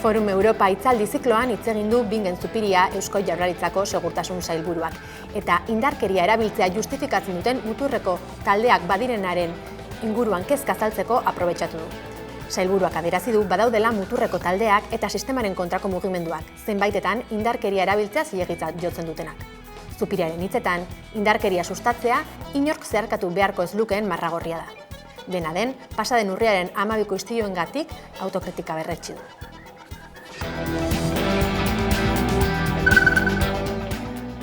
Forum Europa hitzaldi zikloan hitz egin du Bingen Zupiria Eusko Jaurlaritzako Segurtasun Sailburuak eta indarkeria erabiltzea justifikatzen duten muturreko taldeak badirenaren inguruan kezka azaltzeko aprobetxatu du. Sailburuak adierazi du badaudela muturreko taldeak eta sistemaren kontrako mugimenduak, zenbaitetan indarkeria erabiltzea zilegitzat jotzen dutenak. Zupiriaren hitzetan, indarkeria sustatzea inork zeharkatu beharko ez lukeen marragorria da. Dena den, pasaden urriaren 12ko istiluengatik autokritika berretsi du.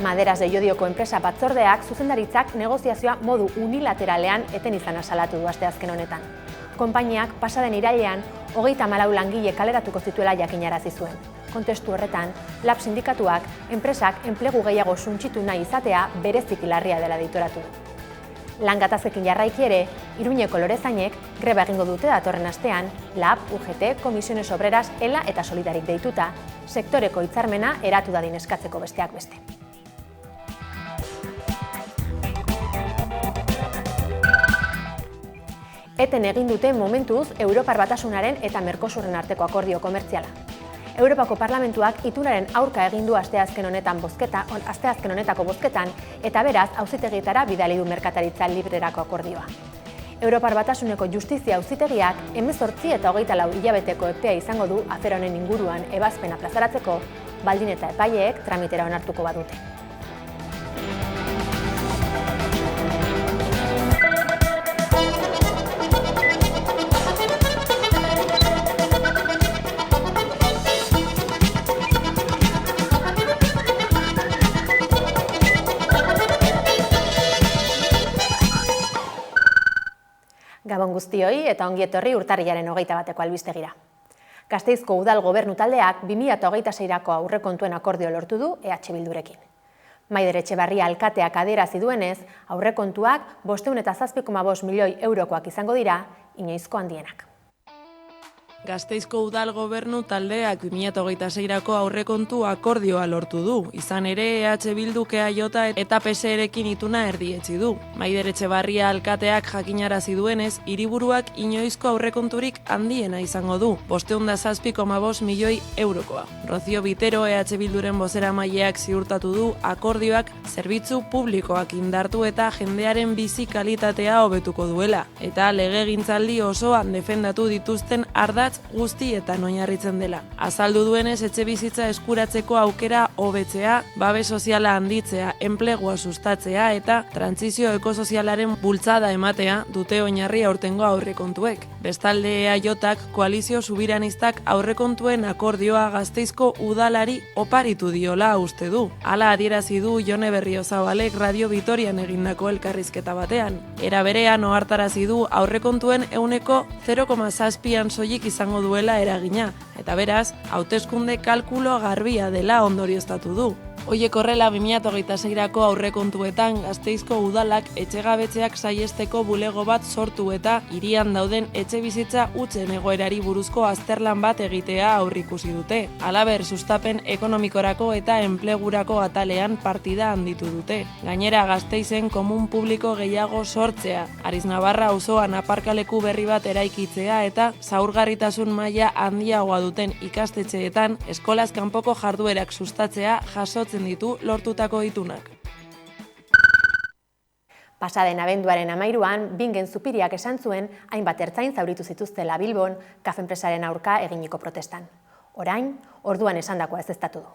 Maderas de Llodioko enpresa batzordeak zuzendaritzak negoziazioa modu unilateralean eten izana salatu du asteazken honetan. Konpainiak pasaden irailean 34 langile kaleratuko zituela jakinarazi zuen. Kontestu horretan, LAB sindikatuak enpresak enplegu gehiago suntsitu nahi izatea bereziki larria dela deitoratu du. Lan gatazkekin jarraiki ere, Iruñeko lorezainek greba egingo dute datorren astean, LAB, UGT, Comisiones Obreras, ELA eta Solidarik deituta, sektoreko hitzarmena eratu dadin eskatzeko besteak beste. Eten egin dute momentuz Europar Batasunaren eta Mercosurren arteko akordio komertziala. Europako Parlamentuak itunaren aurka egin du asteazken honetako bozketan eta beraz auzitegietara bidali du merkataritza librerako akordioa. Europar Batasuneko Justizia Auzitegiak 18 eta 24 hilabeteko epea izango du afera honen inguruan ebazpena plazaratzeko, baldin eta epaileek tramitera onartuko badute. Gabon guztioi eta ongi etorri urtarrilaren 21ko albistegira. Gasteizko Udal Gobernu taldeak 2026ko aurrekontuen akordio lortu du EH Bildurekin. Maider Etxebarria alkateak adierazi duenez, aurrekontuak 507,5 milioi eurokoak izango dira, inoizko handienak. Gasteizko Udal Gobernu taldeak 2026ko aurrekontu akordioa lortu du. Izan ere, EH Bilduk EAJ eta PSErekin ituna erdietsi du. Maider Etxebarria alkateak jakinarazi duenez, hiriburuak inoizko aurrekonturik handiena izango du, 507,5 milioi eurokoa. Rocío Vitero EH Bilduren bozeramaileak ziurtatu du akordioak zerbitzu publikoak indartu eta jendearen bizi kalitatea hobetuko duela, eta legegintzaldi osoan defendatu dituzten ardatz guztietan oinarritzen dela. Azaldu duenez etxebizitza eskuratzeko aukera hobetzea, babes soziala handitzea, enplegua sustatzea eta trantsizio ekosozialaren bultzada ematea dute oinarri aurtengo aurrekontuek. Bestalde EAJak koalizio subiranistak aurrekontuen akordioa Gasteizko udalari oparitu diola uste du. Hala adierazi du Jone Berriozabalek Radio Vitorian egindako elkarrizketa batean. Era berean ohartarazi du aurrekontuen 0,7an soilik izango duela eragina, eta beraz, hauteskunde kalkulo garbia dela ondorioztatu du. Hoiek horrela 2026ko aurrekontuetan Gasteizko udalak etxegabetzeak saihesteko bulego bat sortu eta hirian dauden etxebizitza hutsen egoerari buruzko azterlan bat egitea aurrikusi dute. Halaber, sustapen ekonomikorako eta enplegurako atalean partida handitu dute. Gainera, Gasteizen komun publiko gehiago sortzea, Ariznabarra auzoan aparkaleku berri bat eraikitzea eta zaurgarritasun maila handiagoa duten ikastetxeetan eskolaz kanpoko jarduerak sustatzea jasotzen ditu lortutako itunak. Pasaden abenduaren 13an, Bingen Zupiriak esan zuen hainbat ertzain zauritu zituztela Bilbon kafe enpresaren aurka eginiko protestan. Orain, orduan esandakoa ezeztatu du.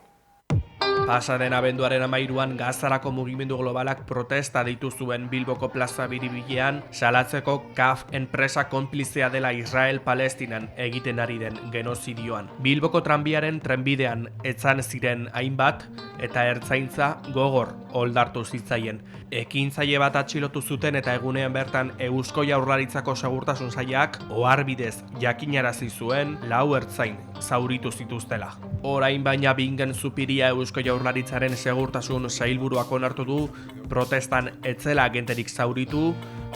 Pasaden abenduaren 13an Gazarako mugimendu globalak protesta deitu zuen Bilboko plaza biribilean salatzeko CAF enpresa konplizea dela Israel-Palestinan egiten ari den genozidioan. Bilboko tranbiaren trenbidean etzan ziren hainbat eta ertzaintza gogor oldartu zitzaien. Ekintzaile bat atxilotu zuten eta egunean bertan Eusko Jaurlaritzako segurtasun sailak oharbidez jakinarazi zuen 4 ertzain zauritu zituztela. Orain baina Bingen Zupiria Eusko Jaurlaritzaren segurtasun sailburuak onartu du protestan etzela agenterik zauritu.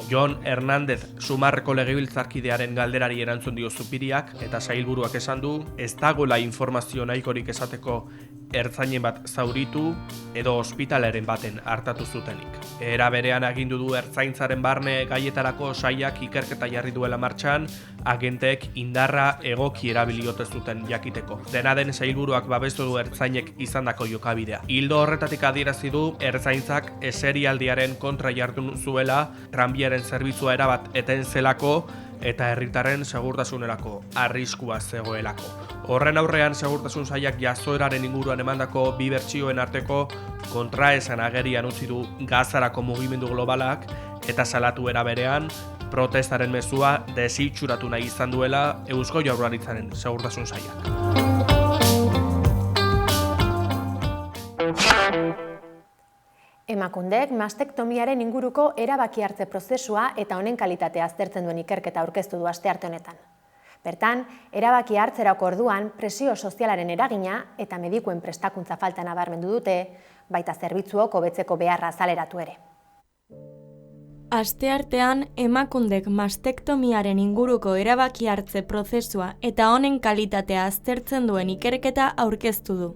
Jon Hernández Sumarreko legebiltzarkidearen galderari erantzun dio Zupiriak eta sailburuak esan du ez dagoela informazio nahikorik esateko ertzainen bat zauritu edo ospitaleren baten hartatu zutenik. Era berean agindu du ertzaintzaren barne gaietarako saiak ikerketa jarri duela martxan, agenteek indarra egoki erabiliote zuten jakiteko. Dena den sailburuak babestu du ertzainek izandako jokabidea. Ildo horretatik adierazi du ertzaintzak eserialdiaren kontra jardun zuela, tranbiaren zerbitzua erabat eten zelako eta herritarren segurtasunerako arriskua zegoelako. Horren aurrean segurtasun sailak jazoeraren inguruan emandako bi bertsioen arteko kontraesan agerian utzi du Gazarako mugimendu globalak eta salatu era berean protestaren mezua desitxuratu nahi izan duela Eusko Jaurlaritzaren segurtasun sailak. Emakundek mastektomiaren inguruko erabaki hartze prozesua eta honen kalitatea aztertzen duen ikerketa aurkeztu du astearte honetan. Bertan, erabaki hartzerako orduan presio sozialaren eragina eta medikuen prestakuntza falta nabarmendu dute, baita zerbitzuok hobetzeko beharra azaleratu ere. Asteartean, Emakundek mastektomiaren inguruko erabaki hartze prozesua eta honen kalitatea aztertzen duen ikerketa aurkeztu du.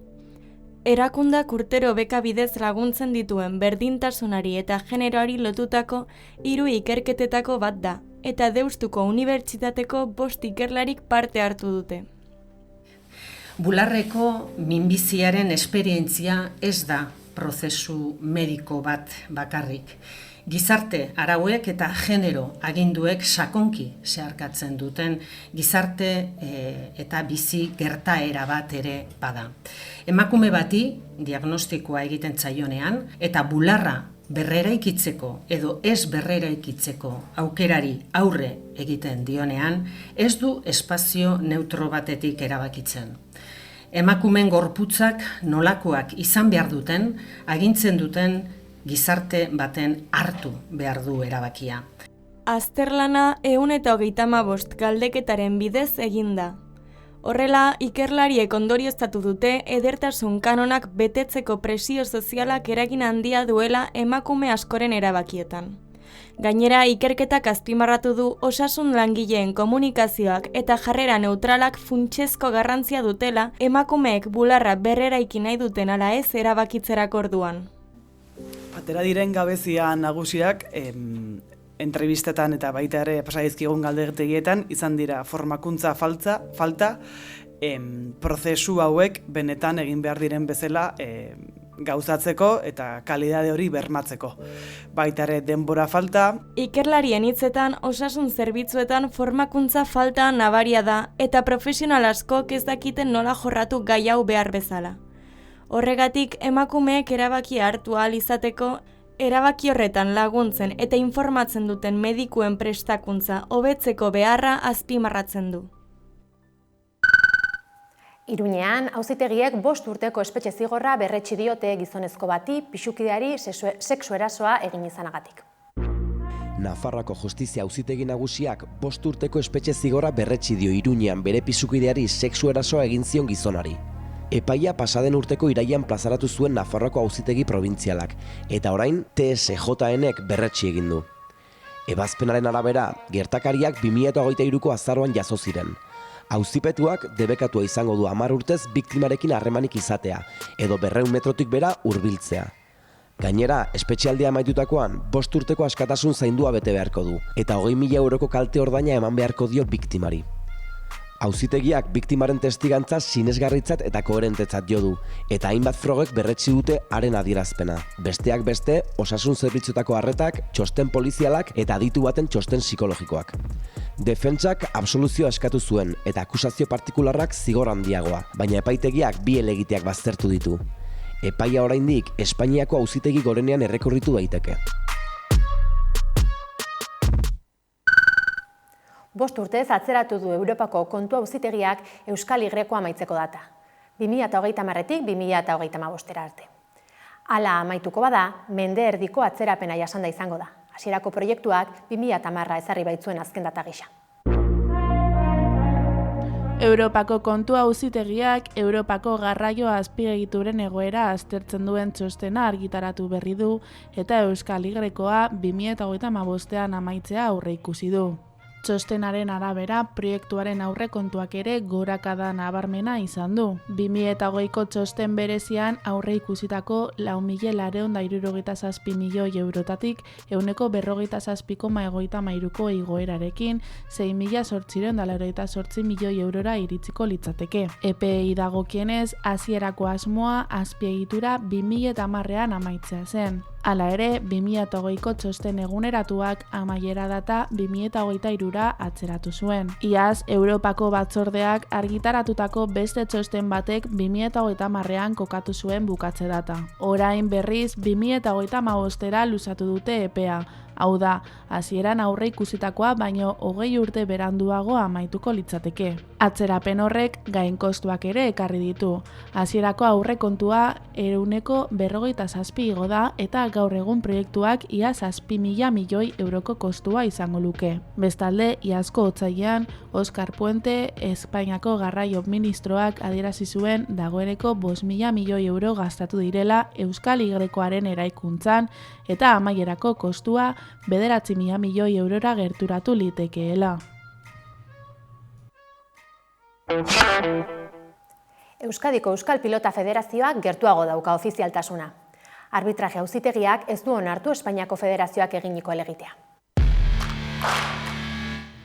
Erakundak urtero beka bidez laguntzen dituen berdintasunari eta generoari lotutako 3 ikerketetako bat da, eta Deustuko Unibertsitateko 5 ikerlarik parte hartu dute. Bularreko minbiziaren esperientzia ez da prozesu mediko bat bakarrik. Gizarte arauek eta genero aginduek sakonki zeharkatzen duten gizarte eta bizi gertaera bat ere bada. Emakume bati diagnostikoa egiten zaionean eta bularra berreraikitzeko edo ez berreraikitzeko aukerari aurre egiten dionean, ez du espazio neutro batetik erabakitzen. Emakumeen gorputzak nolakoak izan behar duten, agintzen duten gizarte baten hartu behar du erabakia. Azterlana 135 galdeketaren bidez egin da. Horrela, ikerlariek ondorioztatu dute edertasun kanonak betetzeko presio sozialak eragin handia duela emakume askoren erabakietan. Gainera, ikerketak azpimarratu du osasun langileen komunikazioak eta jarrera neutralak funtsezko garrantzia dutela emakumeek bularra berreraiki nahi duten ala ez erabakitzerako orduan. Atera diren gabezia nagusiak entrevistetan eta baita ere pasaizkigun galdetegietan izan dira formakuntza falta, prozesu hauek benetan egin behar diren bezala gauzatzeko eta kalidade hori bermatzeko. Baita ere denbora falta. Ikerlarien hitzetan osasun zerbitzuetan formakuntza falta nabaria da eta profesional askok ez dakiten nola jorratu gai hau behar bezala. Horregatik emakumeek erabakia hartu ahal izateko, erabaki horretan laguntzen eta informatzen duten medikuen prestakuntza hobetzeko beharra azpimarratzen du. Iruñean, auzitegiek 5 urteko espetxe zigorra berretsi diote gizonezko bati pisukideari sexu erasoa egin izanagatik. Nafarroako Justizia Auzitegi Nagusiak 5 urteko espetxe zigorra berretsi dio Iruñean bere pisukideari sexu erasoa egin zion gizonari. Epaia pasaden urteko irailean plazaratu zuen Nafarroako Auzitegi Probintzialak, eta orain TSJNek berretsi egin du. Ebazpenaren arabera, gertakariak 2023ko azaroan jazo ziren. Auzipetuak debekatua izango du 10 urtez biktimarekin harremanik izatea, edo 200 metrotik bera hurbiltzea. Gainera, espetxealdia amaitutakoan 5 urteko askatasun zaindua bete beharko du, eta 20.000 euroko kalte ordaina eman beharko dio biktimari. Auzitegiak biktimaren testigantza sinesgarritzat eta koherentetzat jo du, eta hainbat frogek berretsi dute haren adierazpena. Besteak beste, osasun zerbitzuetako harretak, txosten polizialak eta aditu baten txosten psikologikoak. Defentsak absoluzioa eskatu zuen eta akusazio partikularrak zigor handiagoa, baina epaitegiak 2 helegiteak baztertu ditu. Epaia oraindik Espainiako Auzitegi Gorenean errekorritu daiteke. 5 urtez atzeratu du Europako Kontu Auzitegiak Euskal Y-ko amaitzeko data, 2030-tik 2035 arte. Hala amaituko bada, mende erdiko atzerapena jasanda izango da. Hasierako proiektuak 2010 ezarri baitzuen azken data gisa. Europako Kontu Auzitegiak Europako garraio azpiegituren egoera aztertzen duen txostena argitaratu berri du eta Euskal Y-koa 2035ean amaitzea aurreikusi du. Txostenaren arabera, proiektuaren aurrekontuak ere gorakada nabarmena izan du. 2008ko txosten berezian aurre ikusitako 4.667 milioi eurotatik 147,53ko igoerarekin 6.898 milioi eurora iritsiko litzateke. EPEI dagokienez, hasierako asmoa azpiegitura 2010ean amaitzea zen. Hala ere, 2008ko txosten eguneratuak amaiera data 2023ra atzeratu zuen. Iaz, Europako batzordeak argitaratutako beste txosten batek 2030ean kokatu zuen bukatze data. Orain berriz 2035era luzatu dute epea. Hau da, hasieran aurre ikusitakoa baino 20 urte beranduago amaituko litzateke. Atzerapen horrek gainkostuak ere ekarri ditu. Hasierako aurrekontua 147 igo da eta gaur egun proiektuak ia 7.000 milioi euroko kostua izango luke. Bestalde, iazko otsailean, Oskar Puente, Espainiako garraio ministroak adierazi zuen dagoeneko 5.000 milioi euro gastatu direla Euskal Y-koaren eraikuntzan eta amaierako kostua 9.000 milioi eurora gerturatu litekeela. Euskadiko Euskal Pilota Federazioak gertuago dauka ofizialtasuna. Arbitraje auzitegiak ez du onartu Espainiako Federazioak eginiko helegitea.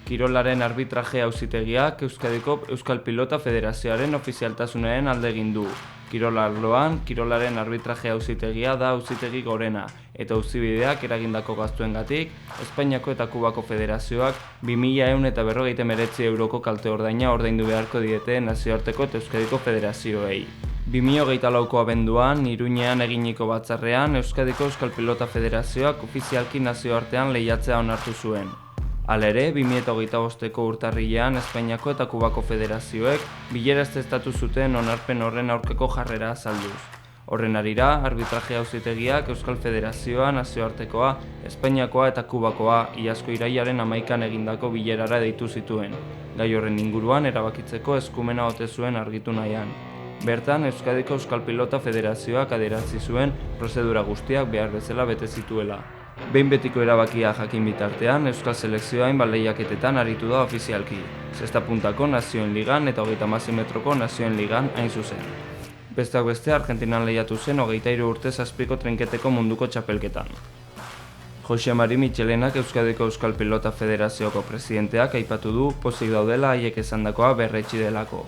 Kirolaren arbitraje auzitegiak Euskadiko Euskal Pilota Federazioaren ofizialtasunaren alde egin du. Kirol arloan, kirolaren arbitraje auzitegia da auzitegi gorena, eta auzibideak eragindako gastuengatik, Espainiako eta Kubako Federazioak 2.159 euroko kalte ordaina ordaindu beharko diete nazioarteko eta Euskadiko Federazioei. 2024ko abenduan, Iruñean eginiko batzarrean, Euskadiko Euskal Pilota Federazioak ofizialki nazioartean lehiatzea onartu zuen. Hala ere, 2025ko urtarrilean Espainiako eta Kubako Federazioek bilera ezeztatu zuten onarpen horren aurkako jarrera azalduz. Horren harira, arbitraje auzitegiak Euskal Federazioa, nazioartekoa, Espainiakoa eta Kubakoa iazko irailaren 11an egindako bilerara deitu zituen, gai horren inguruan erabakitzeko eskumena ote zuen argitu nahian. Bertan, Euskadiko Euskal Pilota Federazioak adierazi zuen prozedura guztiak behar bezala bete zituela. Behin betiko erabakia jakin bitartean, Euskal Selekzioa hainbat lehiaketetan aritu da ofizialki. 6 puntako Nazioen Ligan eta 36 metroko Nazioen Ligan hain zuzen. Besteak beste, Argentinan lehiatu zen 23 urte zazpiko trenketeko munduko txapelketan. Jose Mari Michelenak Euskadiko Euskal Pilota Federazioko presidenteak aipatu du pozik daudela haiek esandakoa berretsi delako.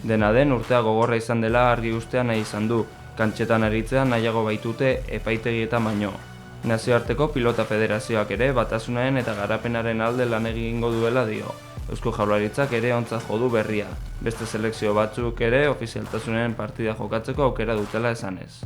Dena den urtea gogorra izan dela argi ustea nahi izan du, kantxetan aritzea nahiago baitute epaitegietan baino. Nazioarteko Pilota Federazioak ere batasunaren eta garapenaren alde lan egingo duela dio. Eusko Jaurlaritzak ere ontzat jo du berria. Beste selekzio batzuk ere ofizialtasunaren partida jokatzeko aukera dutela esanez.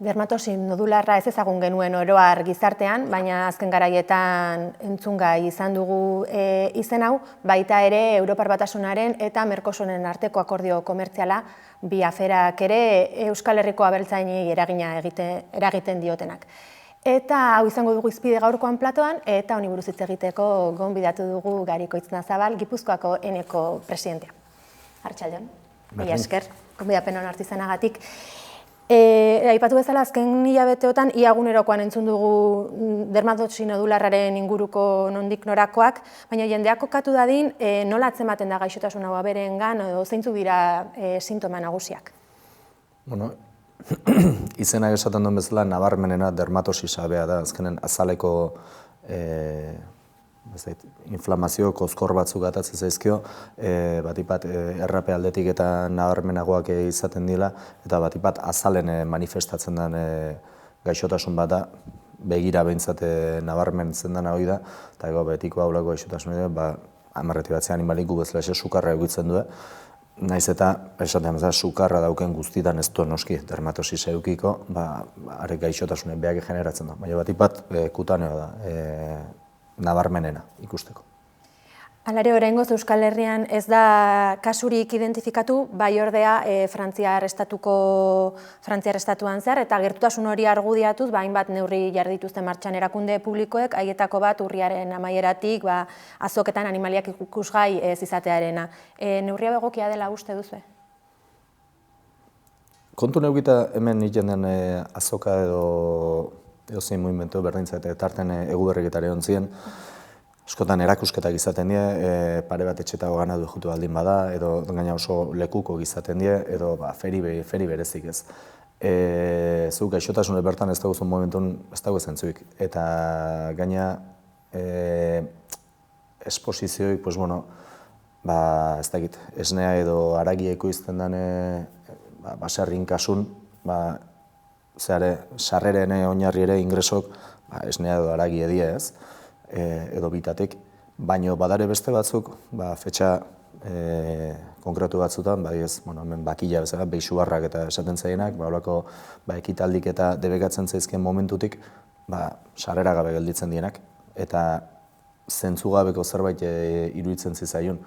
Dermatosi nodularra ez ezagun genuen oroar gizartean, baina azken garaietan entzungai izan dugu izen hau, baita ere Europar Batasunaren eta Mercosuren arteko akordio komertziala bi aferak ere Euskal Herriko abeltzainei eragina eragiten diotenak. Eta hau izango dugu izpide gaurkoan platoan, eta honi buruz hitz egiteko gonbidatu dugu Gariko Itznazabal, Gipuzkoako ENEko presidentea. Arratsaldeon. Mila esker, gonbidapen onartu izanagatik. Aipatu bezala, azken hilabeteotan ia egunerokoan entzun dugu dermatosi nodularraren inguruko nondik norakoak, baina jendeak kokatu dadin nola atzematen da gaixotasun hau aberengan edo zeintzuk dira sintoma nagusiak? Bueno, izenak esaten duen bezala nabarmenena dermatosisa bea da, azkenen azaleko inflamazio kozkor batzuk atatzen zaizkio, batipat errape aldetik eta nabarmenagoak izaten dira, eta batipat azalen manifestatzen den gaixotasun bat da, begira behintzat nabarmentzen dena hori da, eta betiko haulako gaixotasun edo, amarreti batzean animaliku bezala sukarra egitzen du, naiz eta, esaten bezala, sukarra dauken guztitan ez du noski dermatosisa eukiko, are gaixotasunen behak generatzen da, baina batipat kutaneo da, nabarmenena ikusteko. Alare oraingoz Euskal Herrian ez da kasurik identifikatu, bai ordea Frantziar estatuan zehar, eta gertutasun hori argudiatuz, hainbat neurri jarri dituzte martxan erakunde publikoek, haietako bat urriaren amaieratik azoketan animaliak ikusgai ez izatearena. Neurria egokia dela uste duzu? Kontu neukita hemen egiten den azoka edo zein mugimendu berdintzat tarten Eguberriketara egon ziren, askotan erakusketak izaten die, pare bat etxetago ganadu jutu baldin bada, edo gaina oso lekuko izaten die, edo feri berezik ez. Zuk gaixotasune bertan ez dago zuen momentun ez dago zentzuik. Eta gaina esposizioik, pues bueno, ez dakit, esnea edo haragieko izten den baserrin kasun, sarreren oinarri ere ingresok esnea edo haragie die ez, edo bitatik, baino badare beste batzuk, fetxa konkretu batzutan, hemen bakila bezala, beixubarrak eta esaten zaienak, holako ekitaldik eta debekatzen zaizkien momentutik, sarrera gabe gelditzen dienak, eta zentzugabeko zerbait iruditzen zizaion.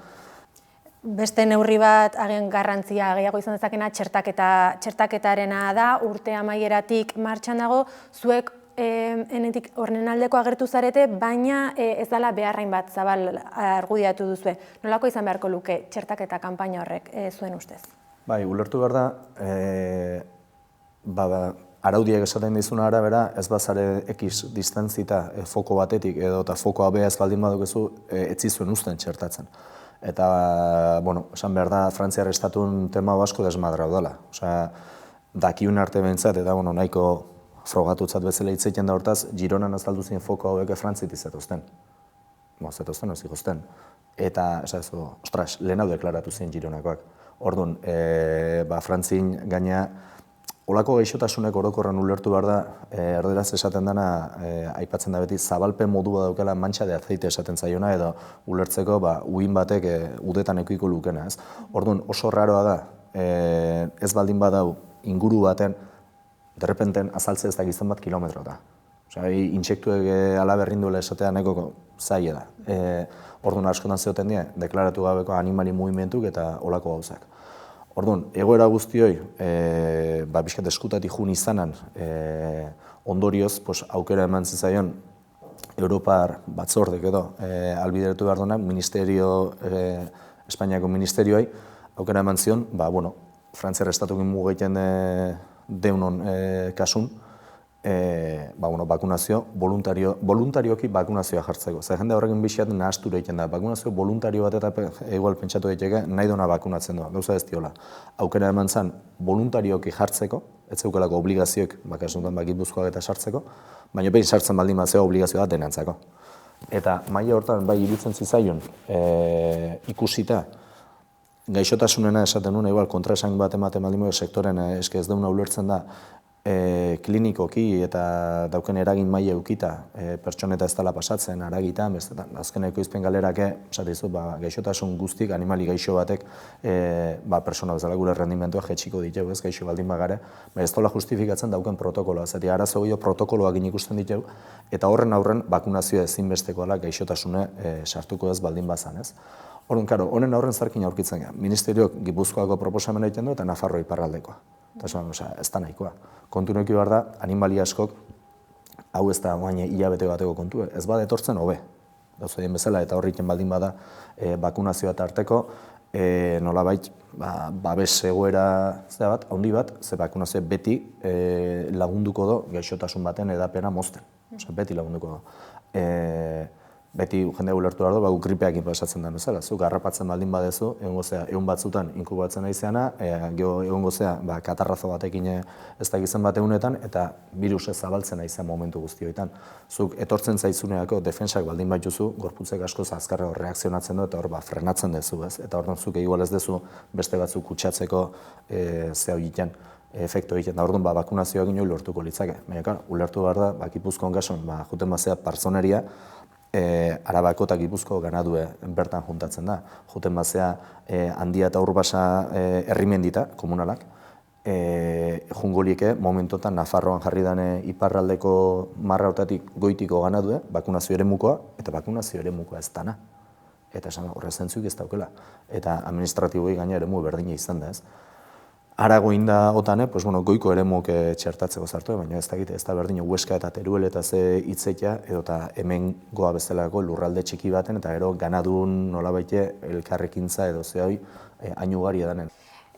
Beste neurri bat agen garrantzia gehiago izan dezakena txertaketarena da, urte amaieratik martxan dago, zuek enetik horren aldeko agertu zarete, baina ez dela beharrain bat zabal argudiatu duzue. Nolako izan beharko luke txertaketa kanpaina horrek zuen ustez? Bai, ulertu behar da, araudiak esaten dizuna arabera, ez bazare X distantzita foko batetik edo eta fokoa beha ez baldin badukezu etzi zuen usten txertatzen. Eta, esan behar da, Frantziar estatun tema asko desmadra dela. Dakiun arte behintzat, eta nahiko frogatutzat bezala hitzeiten da hortaz, Gironan azaldu ziren foko hauek Frantzitik zetozten. Zetozten, ez igozten. Eta, ostras, lehen hau deklaratu ziren Gironakoak. Orduan, Frantzin gaina, olako gaixotasunek orokorren ulertu behar da, erderaz esaten dena, aipatzen da beti, zabalpen modua daukela mantxa de azeite esaten zaiona, edo ulertzeko uin batek udetan ekoiko lukena. Orduan, oso raroa da, ez baldin badau inguru baten, derrepenten azaltze ez da gizten bat kilometro da. Intsektuek alaberrin duela esatea nahiko zaila da. Orduan, askotan zeoten die, deklaratu gabeko animali mugimentuk eta olako gauzak. Orduan, egoera guztioi, bizkat eskutatik jun izanan, ondorioz, aukera eman zizaion Europar batzordek edo albideretu behar duenak, Espainiako ministerioai, aukera eman zion, Frantziar estatukin mugaiten deunon kasun, bakunazio, voluntarioki bakunazioa jartzeko. Zer jende horrekin bixiat nahastura egiten da. Bakunazio voluntario bat eta egual pentsatu daiteke nahi duna bakunatzen doa, gauza ez diola. Aukera eman zen voluntarioki jartzeko, ez zeukelako obligazioek, kasuntan Gipuzkoak eta sartzeko, baina behin sartzen baldin bat zeo obligazioa denantzako. Eta maila hortan bai iruditzen zizaion ikusita, gaixotasunena esaten nuen, igual kontraesan bat ematen baldin sektoren eske ez deuna ulertzen da, klinikoki eta dauken eragin maila eukita pertsoneta ez dela pasatzen, aragitan, azkeneko izpen galerake, esatizu, gaixotasun guztik, animali gaixo batek, persona bezala gure rendimentua jetxiko ditu, ez gaixo baldin bagare, ez dola justifikatzen dauken protokoloa, zati arazo gehiago protokoloak ikusten ditu, eta horren aurren bakunazioa ezinbestekoa laixotasune sartuko ez baldin bazan, ez? Horren, karo, honen aurren zarkin aurkitzen gara. Ministeriok Gipuzkoako proposamena egiten du eta Nafarroa iparraldekoa. Ez da nahikoa. Kontu neki behar da, animali askok, hau ez da hilabete bateko kontu, ez bada etortzen hobe. Dauzadien bezala, eta horriken baldin bada bakunazioa tarteko, nolabait, babes egoera handi bat, ze bakunazioa beti lagunduko do gaixotasun baten edapena mozten. Beti lagunduko do. Beti jende ulertu behar du, gripeakin pasatzen da bezala. Zuk harrapatzen baldin badezu, egun batzutan inkubatzen nahi zeana, egun gozea katarrazo batekin ez da gizan bat egunetan, eta virusez zabaltzen nahi zen momentu guztioetan. Zuk etortzen zaizuneako defensak baldin bat juzu, gorputzek askoz azkarra reakzionatzen du, eta hor frenatzen dezu, ez? Eta hor zuk igual ez dezu beste batzuk kutsatzeko zehau egiten, efektu egiten. Da hor bakunazioa gino ulertuko litzake. Baina, ulertu behar da, Gipuzkoan gason, juten bazea partzoneria, Arabako eta Gipuzko ganadue bertan juntatzen da. Juten bazea handia eta urbasa herrimendita, komunalak. Jungolieke momentotan Nafarroan jarri dane iparraldeko marra hortatik goitiko ganadue, bakunazio eremukoa, eta bakunazio eremukoa ez dana. Eta esan horre zentzuik ez daukela. Eta administratiboi gaina eremu berdina izan da ez. Arago inda otane, goiko eremuk txertatzeko zartu, baina ez da berdin Huesca eta Teruel eta ze hitzetia, edo eta hemen goa bezalako lurralde txiki baten, eta gero ganadun nolabaite elkarrekintza edo ze hori hain ugari edanen.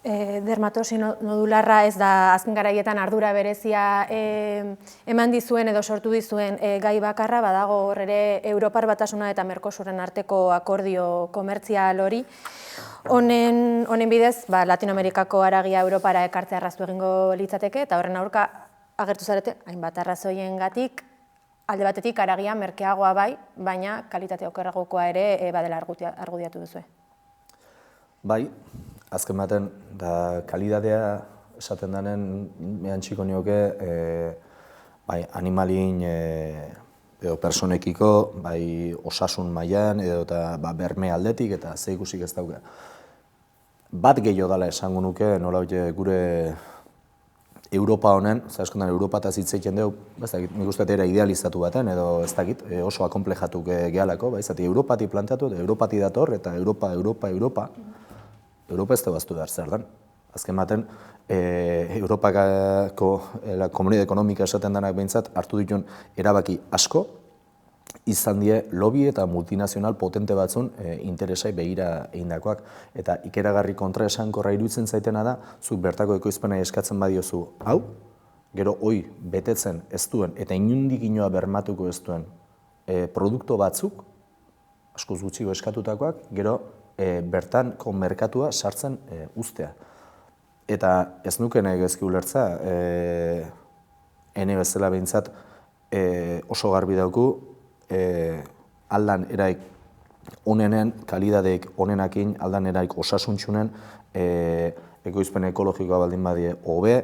dermatosi nodularra ez da azken garaietan ardura berezia eman dizuen edo sortu dizuen gai bakarra, badago hor ere Europar Batasuna eta Mercosuren arteko akordio komertzial hori. Honen bidez, Latinoamerikako haragia Europara ekartzea erraztu egingo litzateke, eta horren aurka agertu zarete, hainbat arrazoiengatik, alde batetik haragia merkeagoa bai, baina kalitate okerragokoa ere badela argudiatu duzue. Bai, azken baten, da kalitatea esaten denen mehantxiko nioke animalin edo personekiko, bai osasun mailan edo eta berme aldetik eta ze ikusik ez dauka. Bat gehiago dela esango nuke, nola gure Europa honen, askotan Europataz hitz egiten dugu, nik uste era idealizatu baten, edo ez dakit, oso akonplejatuk gehalako, zati Europati planteatu, Europati dator, eta Europa. Europa ez da baztu behar zer den. Azken baten, Europako komunidade ekonomika esaten denak behintzat, hartu dituen erabaki asko, izan die lobby eta multinazional potente batzun interesai begira egindakoak. Eta ikeragarri kontra esankorra iruditzen zaitena da, zuk bertako ekoizpenai eskatzen badiozu hau, gero hoi betetzen ez duen eta inundik inoa bermatuko ez duen produktu batzuk, askoz gutxiko eskatutakoak, gero bertanko merkatua sartzen uztea. Eta ez nuken egezki ulertza, ene bezala behintzat oso garbi dauku, aldan eraik onenen, kalidadeek onenakin, aldan eraik osasuntxunen, ekoizpen ekologikoa baldin badie hobe,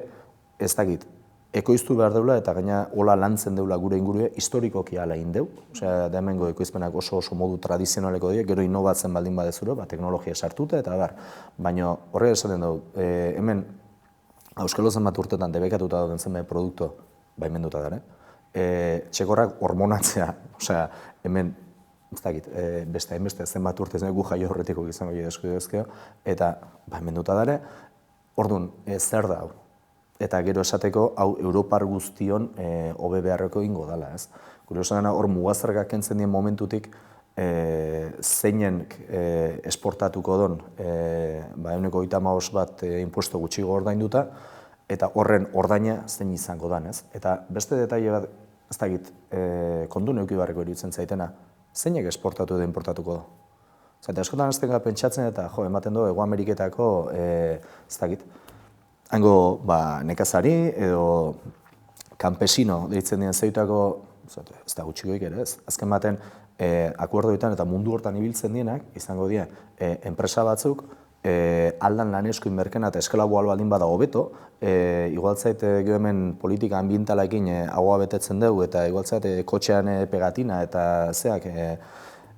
ez dakit, ekoiztu behar deula eta gaina hola lantzen deula gure ingurue, historikoki ala indeu. Osea, da hemengo ekoizpenak oso modu tradizionaleko die, gero innovatzen baldin badezuro, teknologia sartuta eta bar. Baina horrega esaten dugu, hemen Euskal zenbat urtetan debekatuta dauden zenbait produktu baimenduta dara. Txekorrak hormonatzea, osea, hemen, ez dakit, beste hainbeste zenbat urte gu jaio horretiko izango eskudezkeo, eta baimenduta dara, orduan, zer da hau? Eta gero esateko, hau Europar guztion hobe beharreko ingo dela, ez? Gure osan hor mugazargak kentzen dien momentutik, zeinen esportatuko don, euneko 35 bat impuesto gutxigo ordainduta, eta horren ordaina zein izango dan, ez? Eta beste detaile bat, ez dakit, kondu neuki barreko iruditzen zaitena, zeinek esportatu edo importatuko do? Zate, askotan aztenga pentsatzen eta, ematen du, Hego Ameriketako, ez dakit, hango nekazari edo campesino deitzen dien zeitako, ez da gutxikoik ere ez, azken baten akuerdoetan eta mundu hortan ibiltzen dienak, izango die, enpresa batzuk, aldan laneskuin merkena eta esklabo baldin bada hobeto, igualtzait gero hemen politika ambientalakin hagoa betetzen dugu eta igualtzait kotxean pegatina eta zeak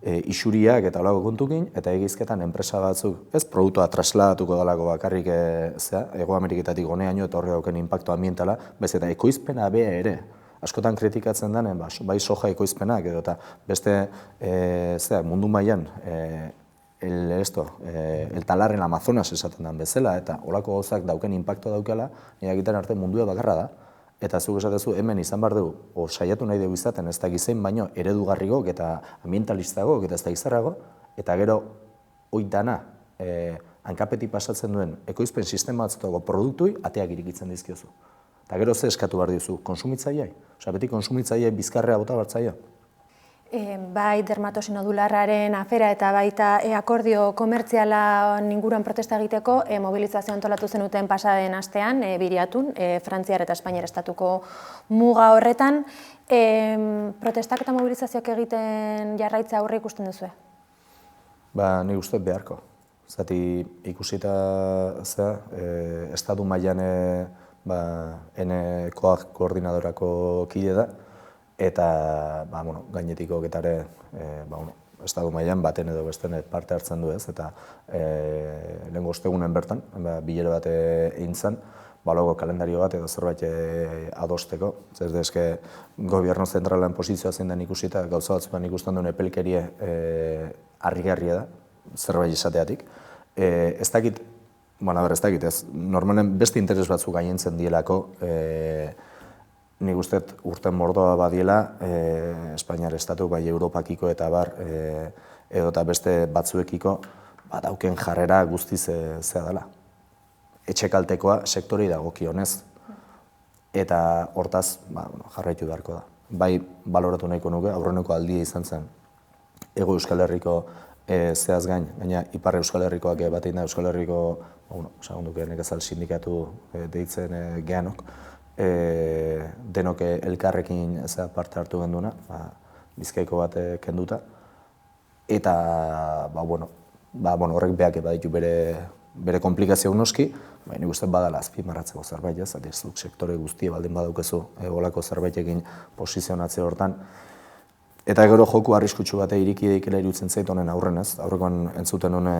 isuriak eta olako kontukin, eta egizketan enpresa batzuk, ez produktua trasladatuko dalako bakarrik Hego Ameriketatik honeaino eta horre dauken impacto ambientala, bez eta ekoizpena bea ere, askotan kritikatzen denen, bai soja ekoizpenak edo eta beste mundu mailan el talar en Amazonas esaten den bezala, eta olako gauzak dauken impacto daukela, nire egiten arte mundua bakarra da, eta zuk esatezu hemen izan behar dugu, saiatu nahi dugu izaten ez da gizein baino eredugarrigok eta ambientalistagok eta ez da gizarrago, eta gero oitana hankapetik pasatzen duen ekoizpen sistema batzutako produktui ateak irikitzen dizkiozu. Eta gero ze eskatu behar diozu, konsumitzaileai? Osea, beti konsumitzaileai bizkarrea bota bartzaia. Bai dermatosi nodularraren afera eta baita akordio komertziala inguruan protesta egiteko mobilizazio antolatu zenuten pasaden astean, Biriatun, Frantziar eta Espainiar estatuko muga horretan. Protestak eta mobilizazioak egiten jarraitza aurre ikusten duzue? Nik uste beharko. Zati ikusita estatu mailan enekoak koordinadorako kide da, eta gainetiko getare estatu mailan baten edo besten parte hartzen du ez, eta lehenko ostegunen bertan, bilera bat egin zen, logo kalendario bat edo zerbait adosteko. Zer deske gobierno zentralen posizioa zein den ikusita, gauza batzutan ikusten duen epelkerie harrigarria da, zerbait izateatik. Ez dakit, ez dakit ez, normalen beste interes batzuk gainentzen dielako, nik uste urten mordoa badiela, Espainiar estatu, bai Europakiko eta bar, edo eta beste batzuekiko, dauken jarrera guztiz zea dela. etxekaltekoa sektorei dagokionez. Eta hortaz jarraitu beharko da. Bai, baloratu nahiko nuke, aurreneko aldia izan zen Hego Euskal Herriko zehaz gain, baina Ipar Euskal Herrikoak bat egin da Euskal Herriko, segunduke nekazal sindikatu deitzen geanok, denok elkarrekin parte hartu genduna, Bizkaiko bat kenduta, eta horrek beak baditu bere komplikazio noski, baina nik uste badala azpimarratzeko zerbait, ez duk sektore guztie baldin badaukezu olako zerbaitekin posizionatzea hortan. Eta gero joku arriskutsu bate iriki daikela iruditzen zait honen aurren, ez? Aurrekoan entzuten hone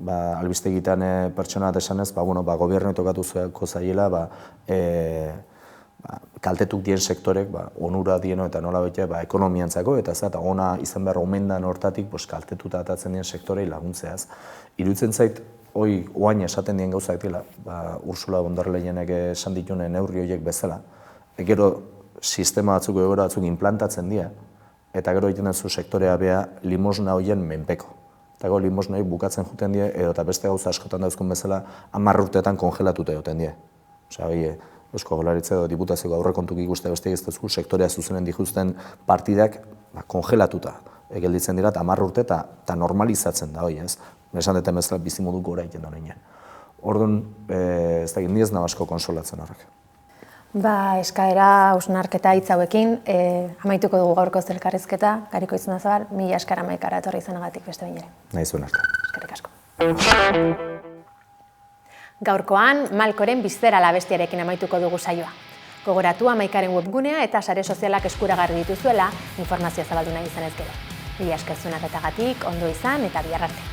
albistegitan pertsona bat esanez, gobernu tokatuko zaiela, kaltetuk dien sektorek, onura dieno eta nola bete, ekonomiantzako, eta ona izan behar omendan hortatik kaltetuta atatzen dien sektorei laguntzeaz. Iruditzen zait, oain esaten dien gauzak dela, Ursula von der Leyenek esan ditune neurri horiek bezala, gero sistema batzuk egoera batzuk implantatzen dira, eta gero egiten zu sektorea beha limosna horien menpeko. Eta gero limosna hori bukatzen juten dira, edo eta beste gauza askotan dauzkun bezala 10 urteetan kongelatuta joten dira. Eusko Jaurlaritza edo Diputazioko aurrekontuk ikuste beste ez sektorea zuzenen dituzten partidak kongelatuta gelditzen dira, 10 urte eta normalizatzen da hori, ez? Esan duten bezala bizimodu gora egiten da horrein. Orduan, ez da, ni ez nahi asko konsolatzen horrek. Eskaera hausnarketa hitz hauekin, amaituko dugu gaurko elkarrizketa, Gariko Izundazabal, 1000 esker amaikara etorri izanagatik beste behin ere. Nahi zuen arte. Eskerrik asko. Gaurkoan, Malkoren Bizzeral abestiarekin amaituko dugu saioa. Gogoratu Amaikaren webgunea eta sare sozialak eskuragarri dituzuela, informazioa zabaldu nahi izanez gero. 1000 esker zuenaketagatik, ondo izan eta bihar arte.